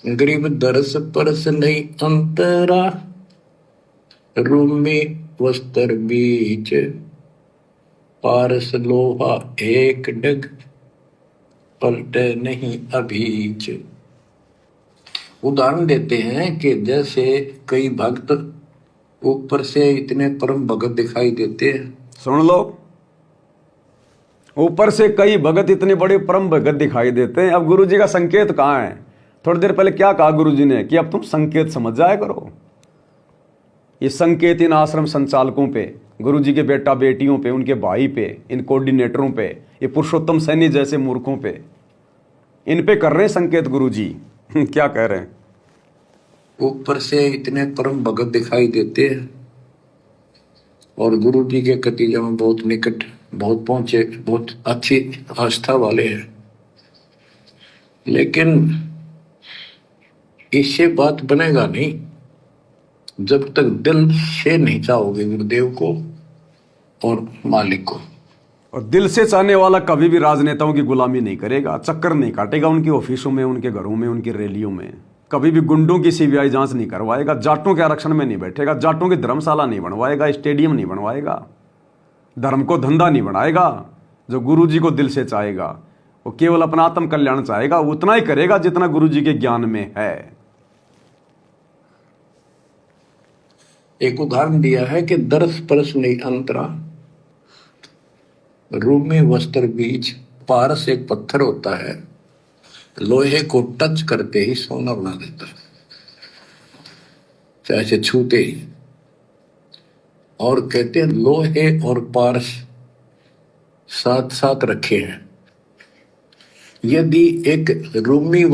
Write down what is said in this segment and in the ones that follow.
गरीब दरस परस नहीं अंतरा, रूमी वस्त्र बीच, पारस लोहा एक डग, पलटे नहीं अभीच। उदाहरण देते हैं कि जैसे कई भक्त ऊपर से इतने परम भगत दिखाई देते हैं। सुन लो, ऊपर से कई भगत इतने बड़े परम भगत दिखाई देते हैं। अब गुरुजी का संकेत कहाँ है? थोड़ी देर पहले क्या कहा गुरुजी ने कि अब तुम संकेत समझ जाया करो। ये संकेत इन आश्रम संचालकों पे, गुरुजी के बेटा बेटियों पे, उनके भाई पे, इन कोऑर्डिनेटरों पे, ये पुरुषोत्तम सैनी जैसे मूर्खों पे, इन पे कर रहे हैं संकेत गुरुजी। क्या कह रहे हैं? ऊपर से इतने परम भगत दिखाई देते हैं और गुरुजी के कतीजा में बहुत निकट, बहुत पहुंचे, बहुत अच्छी आस्था वाले हैं, लेकिन इससे बात बनेगा नहीं जब तक दिल से नहीं चाहोगे गुरुदेव को और मालिक को। और दिल से चाहने वाला कभी भी राजनेताओं की गुलामी नहीं करेगा, चक्कर नहीं काटेगा उनकी ऑफिसों में, उनके घरों में, उनकी रैलियों में, कभी भी गुंडों की सीबीआई जांच नहीं करवाएगा, जाटों के आरक्षण में नहीं बैठेगा, जाटों की धर्मशाला नहीं बनवाएगा, स्टेडियम नहीं बनवाएगा, धर्म को धंधा नहीं बनाएगा। जो गुरुजी को दिल से चाहेगा वो केवल अपना आत्म कल्याण चाहेगा, उतना ही करेगा जितना गुरुजी के ज्ञान में है। एक उदाहरण दिया है कि दरस परस नहीं अंतरा, रूमी वस्त्र बीच, पारस एक पत्थर होता है, लोहे को टच करते ही सोना बना देता है, चाहे से छूते ही। और कहते हैं लोहे और पारस साथ साथ रखे हैं। यदि एक रूमी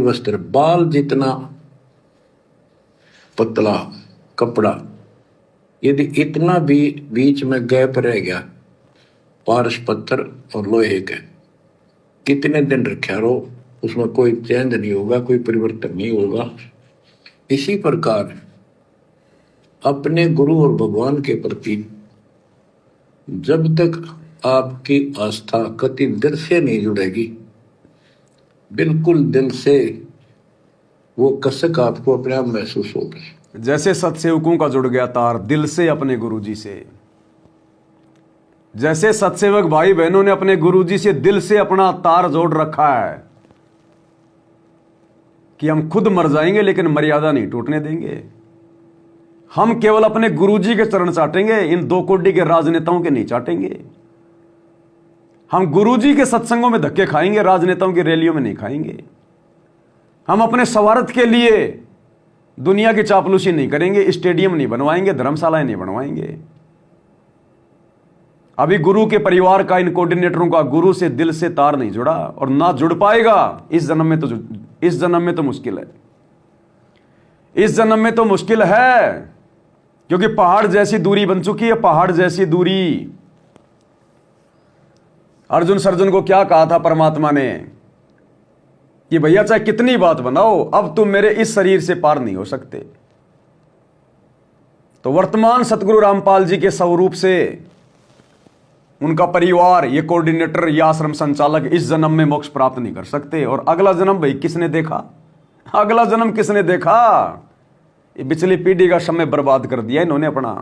वस्त्र बाल जितना पतला कपड़ा, यदि इतना भी बीच में गैप रह गया पारस पत्थर और लोहे के, कितने दिन रखा रहो उसमें कोई चेंज नहीं होगा, कोई परिवर्तन नहीं होगा। इसी प्रकार अपने गुरु और भगवान के प्रति जब तक आपकी आस्था कति दिल से नहीं जुड़ेगी, बिल्कुल दिल से, वो कसक आपको अपने आप महसूस होगी। जैसे सत्सेवकों का जुड़ गया तार दिल से अपने गुरुजी से, जैसे सत्सेवक भाई बहनों ने अपने गुरुजी से दिल से अपना तार जोड़ रखा है कि हम खुद मर जाएंगे लेकिन मर्यादा नहीं टूटने देंगे। हम केवल अपने गुरुजी के चरण चाटेंगे, इन दो कोडी के राजनेताओं के नहीं चाटेंगे। हम गुरुजी के सत्संगों में धक्के खाएंगे, राजनेताओं की रैलियों में नहीं खाएंगे। हम अपने स्वार्थ के लिए दुनिया की चापलूसी नहीं करेंगे, स्टेडियम नहीं बनवाएंगे, धर्मशालाएं नहीं बनवाएंगे। अभी गुरु के परिवार का, इन कोऑर्डिनेटरों का गुरु से दिल से तार नहीं जुड़ा और ना जुड़ पाएगा इस जन्म में तो मुश्किल है। इस जन्म में तो मुश्किल है, क्योंकि पहाड़ जैसी दूरी बन चुकी है, पहाड़ जैसी दूरी। अर्जुन सर्जन को क्या कहा था परमात्मा ने कि भैया चाहे कितनी बात बनाओ, अब तुम मेरे इस शरीर से पार नहीं हो सकते। तो वर्तमान सतगुरु रामपाल जी के स्वरूप से उनका परिवार, ये कोऑर्डिनेटर, ये आश्रम संचालक इस जन्म में मोक्ष प्राप्त नहीं कर सकते। और अगला जन्म भाई किसने देखा? अगला जन्म किसने देखा? ये पिछली पीढ़ी का समय बर्बाद कर दिया इन्होंने अपना,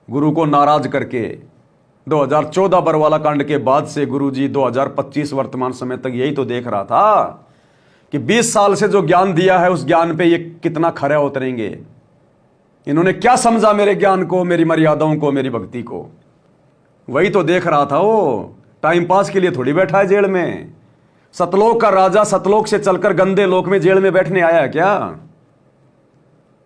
गुरु को नाराज करके। 2014 बरवाला कांड के बाद से गुरुजी 2025 वर्तमान समय तक यही तो देख रहा था कि 20 साल से जो ज्ञान दिया है उस ज्ञान पे ये कितना खरा उतरेंगे। इन्होंने क्या समझा मेरे ज्ञान को, मेरी मर्यादाओं को, मेरी भक्ति को? वही तो देख रहा था। वो टाइम पास के लिए थोड़ी बैठा है जेल में। सतलोक का राजा सतलोक से चलकर गंदे लोक में जेल में बैठने आया है क्या?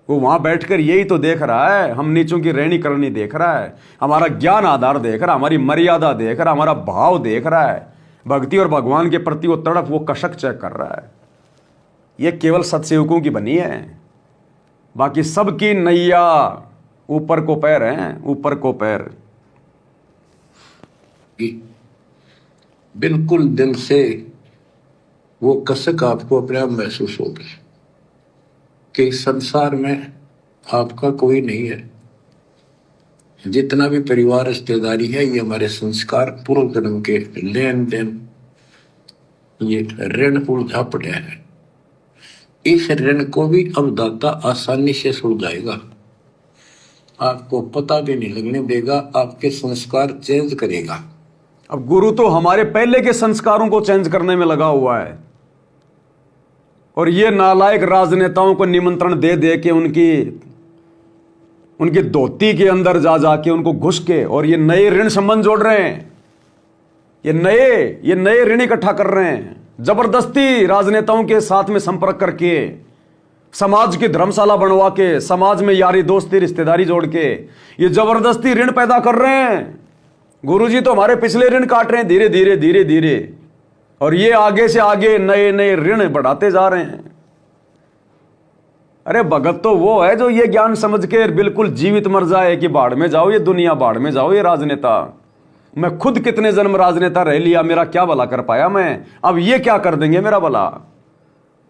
वो वहां बैठकर यही तो देख रहा है, हम नीचों की रहनी करनी देख रहा है, हमारा ज्ञान आधार देख रहा है, हमारी मर्यादा देख रहा है, हमारा भाव देख रहा है, भक्ति और भगवान के प्रति वो तड़प, वो कशक चेक कर रहा है। ये केवल सत्सेवकों की बनी है, बाकी सबकी नैया ऊपर को पैर हैं, ऊपर को पैर। बिल्कुल दिल से वो कसक आपको अपने आप महसूस होगी कि संसार में आपका कोई नहीं है। जितना भी परिवार रिश्तेदारी है, ये हमारे संस्कार पूर्व जन्म के लेन देन ये ऋण उलझा पड़ा है। इस ऋण को भी अब दाता आसानी से सुलझाएगा, आपको पता भी नहीं लगने देगा, आपके संस्कार चेंज करेगा। अब गुरु तो हमारे पहले के संस्कारों को चेंज करने में लगा हुआ है, और ये नालायक राजनेताओं को निमंत्रण दे दे के उनकी धोती के अंदर जा जाके उनको घुस के और ये नए ऋण संबंध जोड़ रहे हैं। ये नए ऋण इकट्ठा कर रहे हैं, जबरदस्ती राजनेताओं के साथ में संपर्क करके, समाज की धर्मशाला बनवा के, समाज में यारी दोस्ती रिश्तेदारी जोड़ के ये जबरदस्ती ऋण पैदा कर रहे हैं। गुरुजी तो हमारे पिछले ऋण काट रहे हैं धीरे धीरे धीरे धीरे, और ये आगे से आगे नए नए ऋण बढ़ाते जा रहे हैं। अरे भगत तो वो है जो ये ज्ञान समझ के बिल्कुल जीवित मर जाए कि बाढ़ में जाओ ये दुनिया, बाढ़ में जाओ ये राजनेता। मैं खुद कितने जन्म राजनेता रह लिया, मेरा क्या भला कर पाया मैं, अब ये क्या कर देंगे मेरा भला।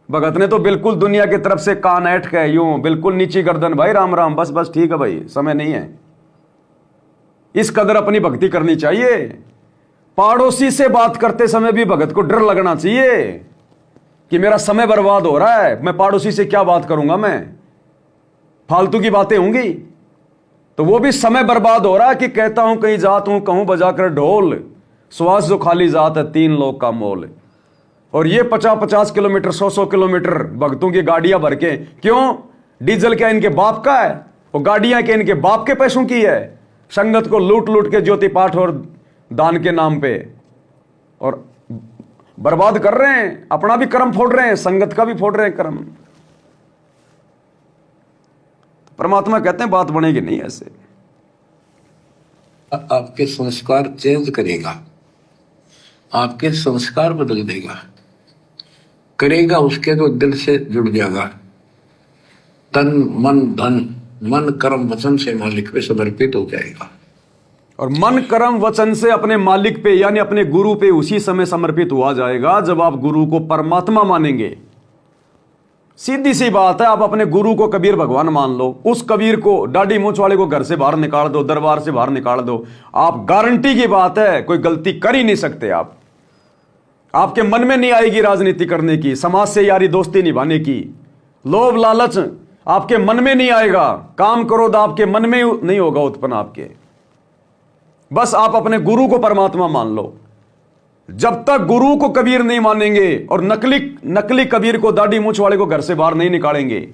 भगत ने तो बिल्कुल दुनिया की तरफ से कान ऐठ के यूं बिल्कुल नीची गर्दन, भाई राम राम, बस बस ठीक है भाई, समय नहीं है। इस कदर अपनी भक्ति करनी चाहिए। पड़ोसी से बात करते समय भी भगत को डर लगना चाहिए कि मेरा समय बर्बाद हो रहा है, मैं पड़ोसी से क्या बात करूंगा, मैं फालतू की बातें होंगी तो वो भी समय बर्बाद हो रहा है कि कहता हूं कहीं जात हूं कहूं बजाकर ढोल, श्वास जो खाली जात है 3 लोग का मोल। और ये 50-50 किलोमीटर 100-100 किलोमीटर भक्तों की गाड़ियां भर के, क्यों? डीजल क्या इनके बाप का है? वो गाड़ियां क्या इनके बाप के पैसों की है? संगत को लूट लूट के ज्योति पाठ और दान के नाम पे और बर्बाद कर रहे हैं, अपना भी कर्म फोड़ रहे हैं, संगत का भी फोड़ रहे हैं कर्म। परमात्मा कहते हैं बात बनेगी नहीं ऐसे। आपके संस्कार चेंज करेगा, आपके संस्कार बदल देगा, करेगा उसके तो दिल से जुड़ जाएगा। तन मन धन, मन कर्म वचन से मालिक पे समर्पित हो जाएगा, और मन कर्म वचन से अपने मालिक पे यानी अपने गुरु पे उसी समय समर्पित हुआ जाएगा जब आप गुरु को परमात्मा मानेंगे। सीधी सी बात है, आप अपने गुरु को कबीर भगवान मान लो, उस कबीर को दाढ़ी मूंछ वाले को घर से बाहर निकाल दो, दरबार से बाहर निकाल दो, आप गारंटी की बात है कोई गलती कर ही नहीं सकते। आपके मन में नहीं आएगी राजनीति करने की, समाज से यारी दोस्ती निभाने की, लोभ लालच आपके मन में नहीं आएगा, काम क्रोध आपके मन में नहीं होगा उत्पन्न आपके। बस आप अपने गुरु को परमात्मा मान लो। जब तक गुरु को कबीर नहीं मानेंगे और नकली कबीर को दाढ़ी मूंछ वाले को घर से बाहर नहीं निकालेंगे,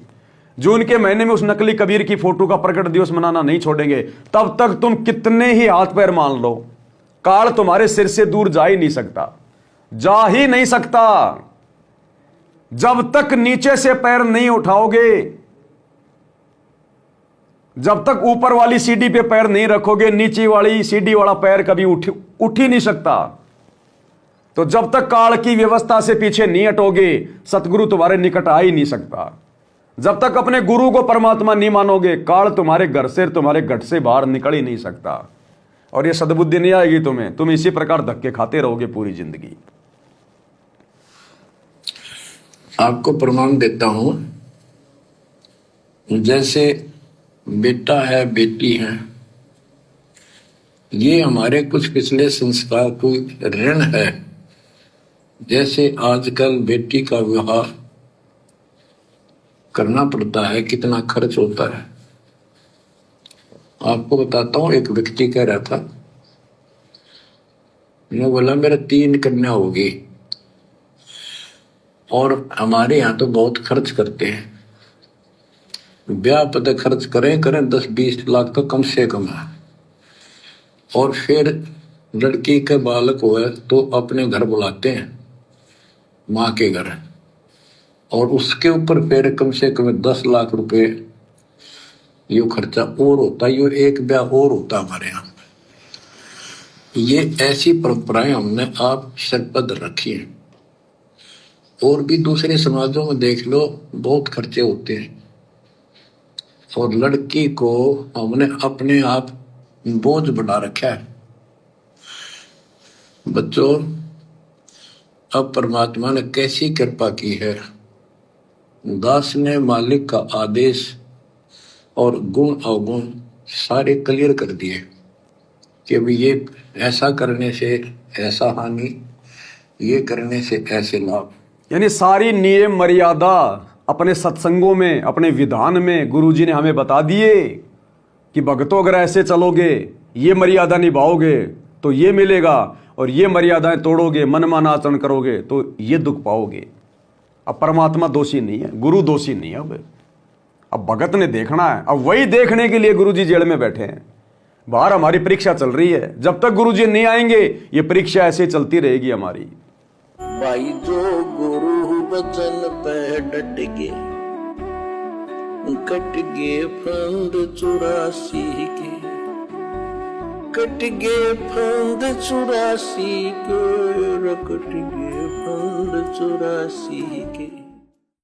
जून के महीने में उस नकली कबीर की फोटो का प्रकट दिवस मनाना नहीं छोड़ेंगे, तब तक तुम कितने ही हाथ पैर मान लो, काल तुम्हारे सिर से दूर जा ही नहीं सकता, जा ही नहीं सकता। जब तक नीचे से पैर नहीं उठाओगे, जब तक ऊपर वाली सीढ़ी पे पैर नहीं रखोगे, नीचे वाली सीढ़ी वाला पैर कभी उठ ही नहीं सकता। तो जब तक काल की व्यवस्था से पीछे नहीं हटोगे, सतगुरु तुम्हारे निकट आ ही नहीं सकता। जब तक अपने गुरु को परमात्मा नहीं मानोगे, काल तुम्हारे घर से तुम्हारे गट से बाहर निकल ही नहीं सकता। और ये सद्बुद्धि नहीं आएगी तुम्हें, तुम इसी प्रकार धक्के खाते रहोगे पूरी जिंदगी। आपको प्रमाण देता हूं, जैसे बेटा है बेटी है, ये हमारे कुछ पिछले संस्कार को ऋण है। जैसे आजकल बेटी का विवाह करना पड़ता है, कितना खर्च होता है। आपको बताता हूं, एक व्यक्ति कह रहा था, मैं बोला मेरा 3 कन्या होगी और हमारे यहाँ तो बहुत खर्च करते हैं, ब्याह पर खर्च करें 10-20 लाख तो कम से कम है, और फिर लड़की के बालक हुए तो अपने घर बुलाते हैं, माँ के घर, और उसके ऊपर फिर कम से कम 10 लाख रुपए यो खर्चा और होता, यो एक ब्याह और होता हमारे यहाँ। ये ऐसी परंपराएं हमने आप सर पर रखी हैं, और भी दूसरे समाजों में देख लो बहुत खर्चे होते हैं, और लड़की को हमने अपने आप बोझ बना रखा है। बच्चों, अब परमात्मा ने कैसी कृपा की है, दास ने मालिक का आदेश और गुण अवगुण सारे क्लियर कर दिए कि अभी ये ऐसा करने से ऐसा हानि, ये करने से ऐसे लाभ। यानी सारी नियम मर्यादा अपने सत्संगों में, अपने विधान में गुरुजी ने हमें बता दिए कि भक्तों अगर ऐसे चलोगे, ये मर्यादा निभाओगे तो ये मिलेगा, और ये मर्यादाएं तोड़ोगे, मनमाना आचरण करोगे तो ये दुख पाओगे। अब परमात्मा दोषी नहीं है, गुरु दोषी नहीं है। अब भगत ने देखना है, अब वही देखने के लिए गुरुजी जेल में बैठे हैं। बाहर हमारी परीक्षा चल रही है, जब तक गुरुजी नहीं आएंगे ये परीक्षा ऐसे चलती रहेगी हमारी। भाई जो गुरु बचन पे डट गे, कट गे फंद 84 के, कट गे फंद 84 के, कट गे फंद 84 के।